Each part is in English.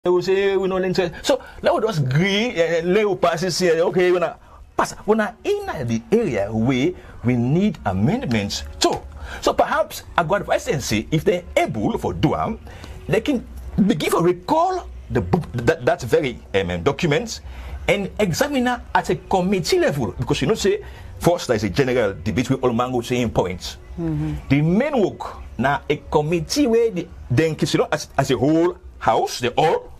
They will say we don't interest. So let us just agree and let us pass it here. Okay, when I pass, when I in the area where we need amendments too. So perhaps I got advice and say if they're able for do they can begin to recall the that very documents and examine it at a committee level, because you know say first there is a general debate with all mango saying points. The main work now a committee where then consider as a whole house, they all,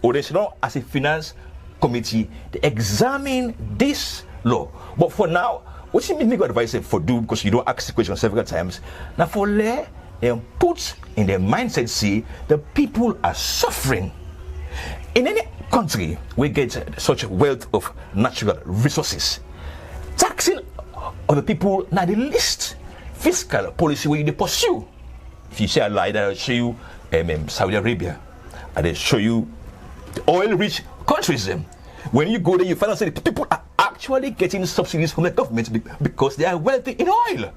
or they as a finance committee, they examine this law. But for now, what you make advice for do, because you don't ask the question several times. Now for let put in their mindset, see the people are suffering. In any country, we get such wealth of natural resources. Taxing of the people now the least fiscal policy where they pursue. If you say a lie, I'll show you Saudi Arabia, and they show you the oil-rich countries. When you go there, you find out that people are actually getting subsidies from the government because they are wealthy in oil.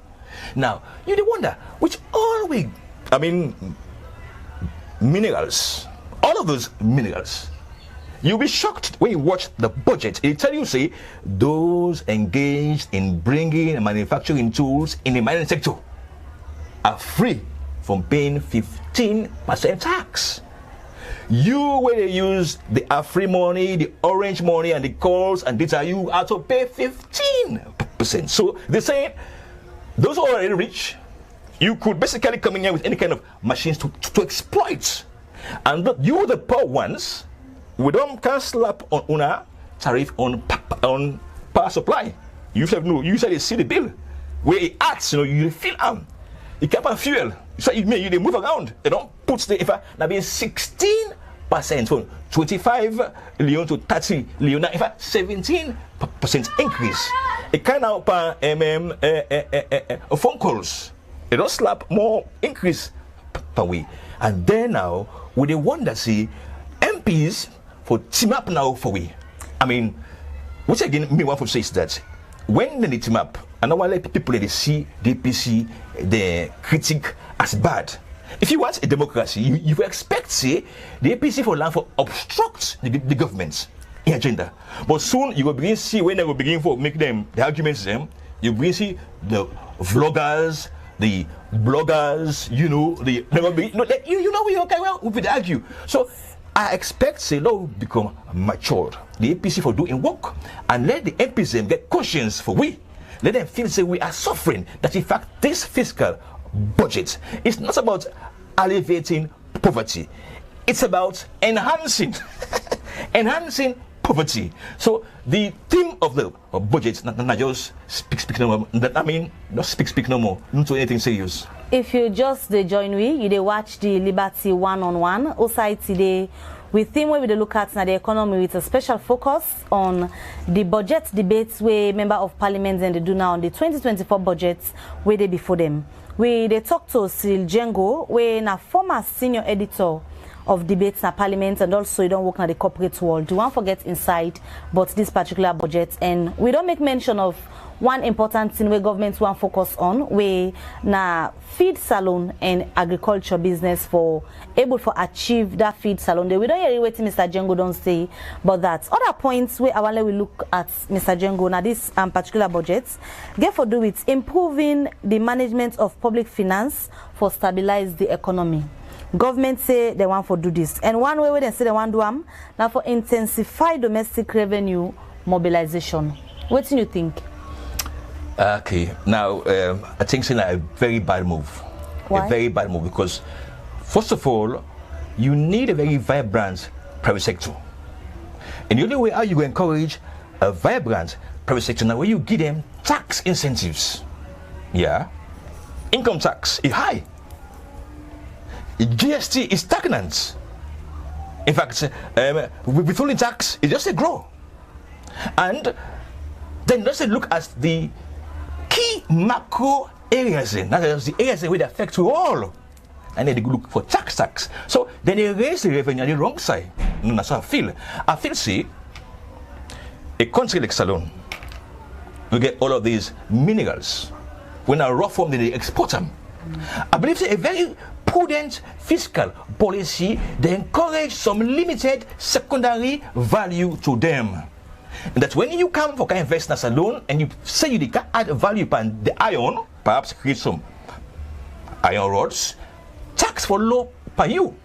Now, you wonder, which all we, minerals, all of those minerals, you'll be shocked when you watch the budget. It tell you, say, those engaged in bringing and manufacturing tools in the mining sector are free from paying 15% tax. You, when they use the Afri money, the orange money, and the calls and data, you have to pay 15%. So they're saying those who are already rich, you could basically come in here with any kind of machines to exploit. And you, the poor ones, we don't can slap on a tariff on power supply. You should know. You usually see the bill where it acts. You feel it can't have fuel. So you they move around. They don't put the if now being 16% from 25 Leon to 30 Leon. Now if 17% increase. It kind of phone calls. They don't slap more increase per week. And then now with the wonder see MPs for team up now for we. Which again me want to say is that when they team up, and I want to let people they see the APC, the critic as bad. If you want a democracy, you expect say the APC for land for obstruct the government's agenda. But soon you will begin to see when they will begin for make them the arguments them, you will see the vloggers, the bloggers, they will be we okay well we will argue. So I expect say law will become matured. The APC for doing work and let the MPs get conscience for we. Let them feel say we are suffering. That in fact this fiscal budget is not about alleviating poverty. It's about enhancing poverty. So the theme of the budget not just speak no more. Not speak no more. Not to anything serious. If you just join you watch the Liberty one-on-one outside today with theme where we look at now the economy with a special focus on the budget debates where member of parliament and they do now on the 2024 budgets where they before them. They talk to Cyril Djengo, where na former senior editor of debates na parliament and also you don't work in the corporate world. Do one forget inside but this particular budget, and we don't make mention of one important thing where governments want focus on where na feed salon and agriculture business for able for achieve that feed salon. We don't hear what Mr. Djengo don't say, but that other points where I we look at Mr. Djengo now this particular budgets get for do with improving the management of public finance for stabilize the economy. Government say they want for do this, and one way they say they want do now for intensify domestic revenue mobilization. What do you think? Okay, now I think it's a very bad move. Why? A very bad move because, first of all, you need a very vibrant private sector. And the only way how you encourage a vibrant private sector now where you give them tax incentives. Yeah, income tax is high. GST is stagnant. In fact, withholding tax is just a grow. And then let's look at the key macro areas, not just the areas where they affect you all. And then they look for tax. So then they raise the revenue on the wrong side. That's how I feel. See, a country like Salon, we get all of these minerals. When I raw form, they export them. I believe a very poor prudent fiscal policy, they encourage some limited secondary value to them. And that when you come for investors alone and you say you can add value upon the iron, perhaps create some iron rods, tax for low per you.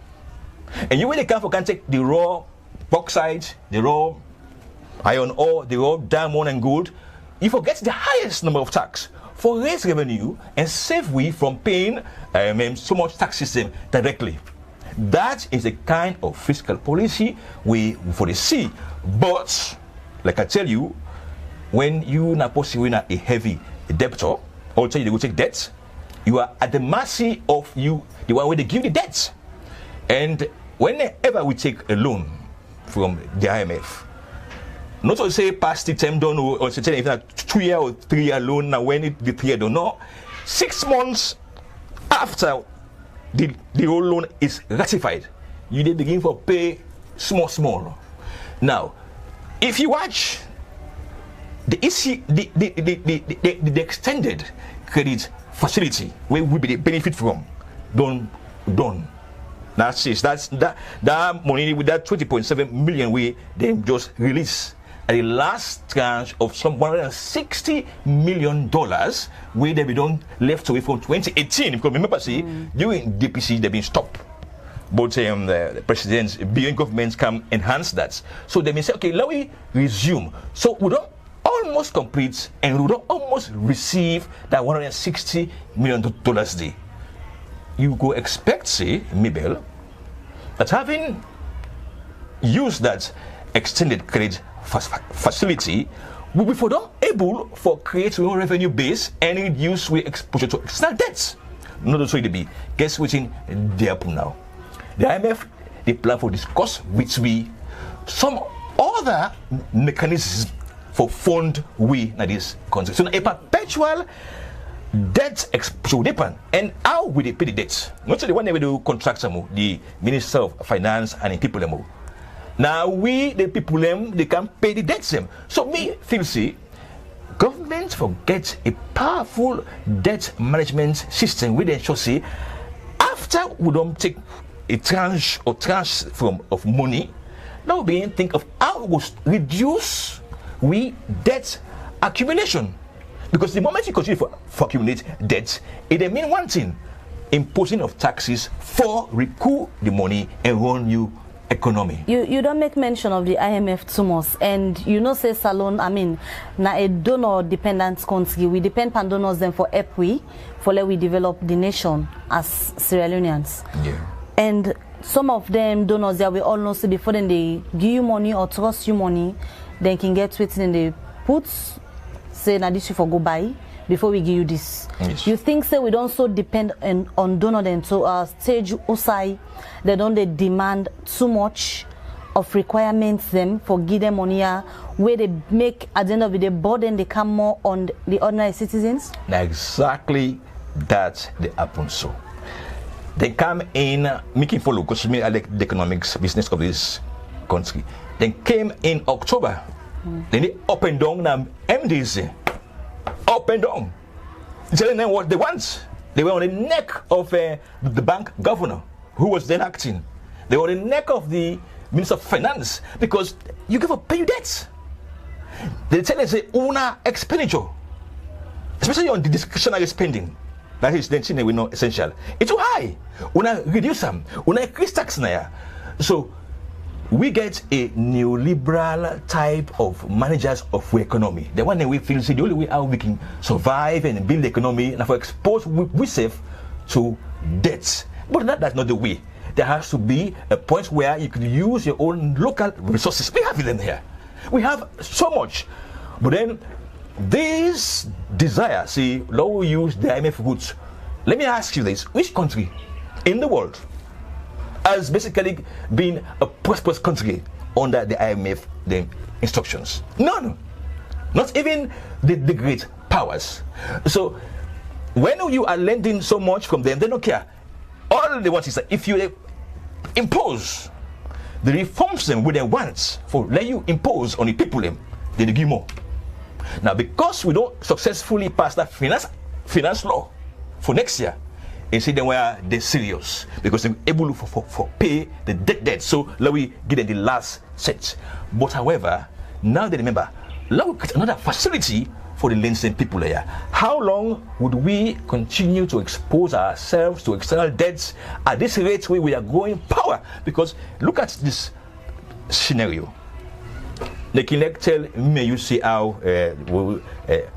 And you really come for can take the raw bauxite, the raw iron ore, the raw diamond and gold, you forget the highest number of tax for raise revenue and save we from paying so much tax system directly. That is the kind of fiscal policy we foresee. But like I tell you, when you not possibly a heavy debtor, also you go take debt, you are at the mercy of you, the one where they give the debt. And whenever we take a loan from the IMF, not to say past the term done or say if a 2-year or 3-year loan, now when the 3-year don't know, 6 months after the whole loan is ratified, you then begin to pay small. Now, if you watch the extended credit facility where we benefit from, done. That's that money with that 20.7 million we they just release at the last tranche of some $160 million where they be done left away from 2018, because remember during DPC they've been stopped. But the president's beyond governments can enhance that. So they may say, okay, let me resume. So we don't almost complete and we don't almost receive that $160 million day. You go expect, say, Mabel, that having used that extended credit facility, we will be able for create your own revenue base and reduce we exposure to external debts. Not so it be. Guess what's in the happen now? The IMF, they plan for discuss with we some other mechanisms for fund we in this country. So a perpetual debt exposure depend and how will they pay the debts? Not so the one they will do contract the Minister of Finance and the people them. Now we the people them they can pay the debts them. So me feel see government forget a powerful debt management system where they should say after we don't take a tranche of money, now we begin to think of how we reduce we debt accumulation. Because the moment you continue for accumulate debt, it mean one thing: imposing of taxes for recoup the money and run you economy. You don't make mention of the IMF too much, and you know say Salone, I mean, na a donor dependent country. We depend on donors then for help for let we develop the nation as Sierra Leoneans. Yeah. And some of them donors that we all know say before then they give you money or trust you money, then can get written in the puts. Say now this you for go buy before we give you this. Yes. You think say we don't so depend on donor then to stage Osai, they don't they demand too much of requirements them for give them money where they make at the end of the day burden they come more on the ordinary citizens? Exactly that they happen so. They come in making follow because me I like the economics business of this country. They came in October. Then they up and down now MDC. Up and down. Telling them what they want. They were on the neck of the bank governor who was then acting. They were on the neck of the Minister of Finance because you give up pay your debts. They tell them say una expenditure. Especially on the discretionary spending. That is then we know essential. It's too high. Una reduce them. Una increase tax now. So we get a neoliberal type of managers of our economy. The one that we feel the only way how we can survive and build the economy and for expose we save to debts. But that's not the way. There has to be a point where you can use your own local resources. We have them here. We have so much. But then this desire, see, now we use the IMF goods. Let me ask you this. Which country in the world has basically been a prosperous country under the IMF the instructions? None. Not even the great powers. So when you are lending so much from them, they don't care. All they want is that if you impose the reforms them with their wants for let you impose on the people them, then they give more. Now because we don't successfully pass that finance law for next year, and see them where they're serious because they're able for pay the debt. So let we give them the last set. But however, now they remember, let me create another facility for the Lindsay people here. How long would we continue to expose ourselves to external debts at this rate where we are growing power? Because look at this scenario. They can tell me you see how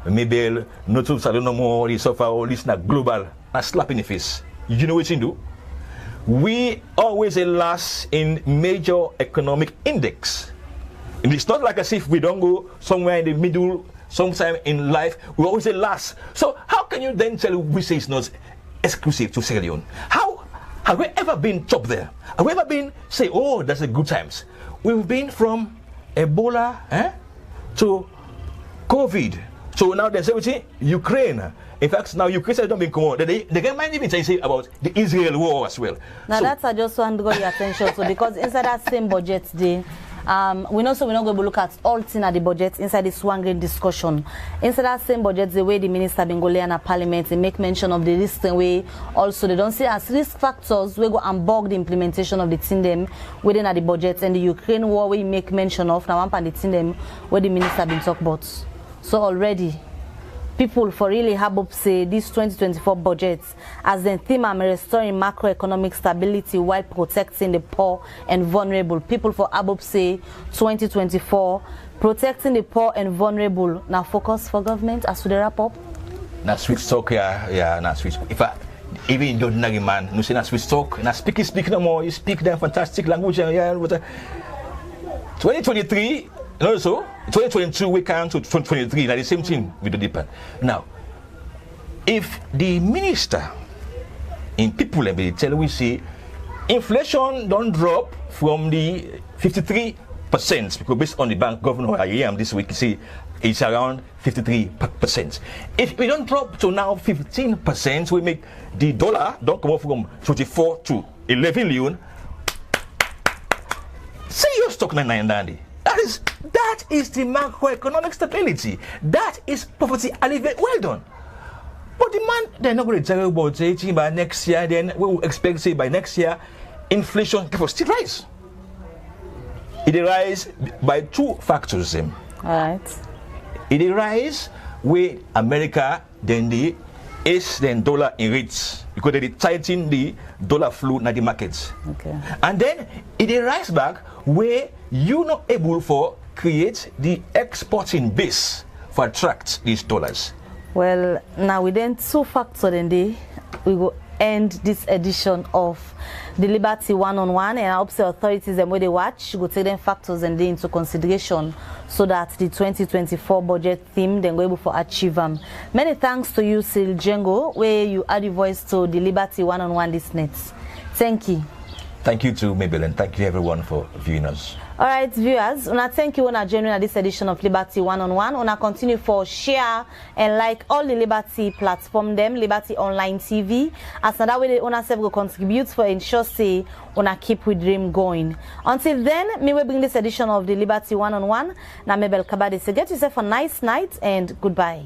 maybe not to no more this suffer all this not global a slap in the face. You know what you do? We always last in major economic index. And it's not like as if we don't go somewhere in the middle sometime in life, we always say last. So how can you then tell we say it's not exclusive to Sierra Leone? How have we ever been top there? Have we ever been say, oh, that's a good times? We've been from Ebola to COVID. So now there's everything Ukraine. In fact, now Ukraine don't be come. They can mind even say about the Israel war as well. Now so, that's I just want to go your attention to because inside that same budget day. We're not going to look at all things at the budget inside this one great discussion. Inside that same budget, the way the minister been going in parliament, they make mention of the risk and way also they don't see as risk factors we go and bog the implementation of the thing them within at the budget and the Ukraine war we make mention of now one part the thing them where the minister been talk about. So already people for really have up say this 2024 budget as the theme of restoring macroeconomic stability while protecting the poor and vulnerable. People for Abop say 2024 protecting the poor and vulnerable. Now focus for government as to the wrap up. Now switch talk now switch. If I even in the ordinary man, you say now switch talk, now speak no more. You speak them fantastic language 2023. And also, 2022 we come to 2023, now the same thing with the depend. Now, if the minister in people and they tell we see inflation don't drop from the 53%, because based on the bank governor I am this week, you see it's around 53%. If we don't drop to now 15%, we make the dollar don't come up from 24 to 11 million. Say your stock 990. That is the macroeconomic stability. That is poverty alleviation. Well done. But the man, they're not going to tell you about saying by next year, then we will expect say by next year, inflation will still rise. It rise by two factors. All right. It rise with America, then the is then dollar in rates because they tighten the dollar flow in the markets. Okay. And then it rise back where you not able for create the exporting base for attract these dollars. Well, now we then two factors in the we will end this edition of the Liberty One-on-One, and I hope the authorities and where they watch go take them factors and they into consideration so that the 2024 budget theme then go able to achieve them. Many thanks to you, Sil Django, where you add your voice to the Liberty One-on-One listeners. Thank you. Thank you to Mabel and thank you everyone for viewing us. All right, viewers, una thank you una joining at this edition of Liberty One-on-One. Una continue for share and like all the Liberty platform them, Liberty Online TV. As that way, una self go contribute for ensure say una keep with dream going. Until then, me will bring this edition of the Liberty One-on-One. Na Mabel Kabade say get yourself a nice night and goodbye.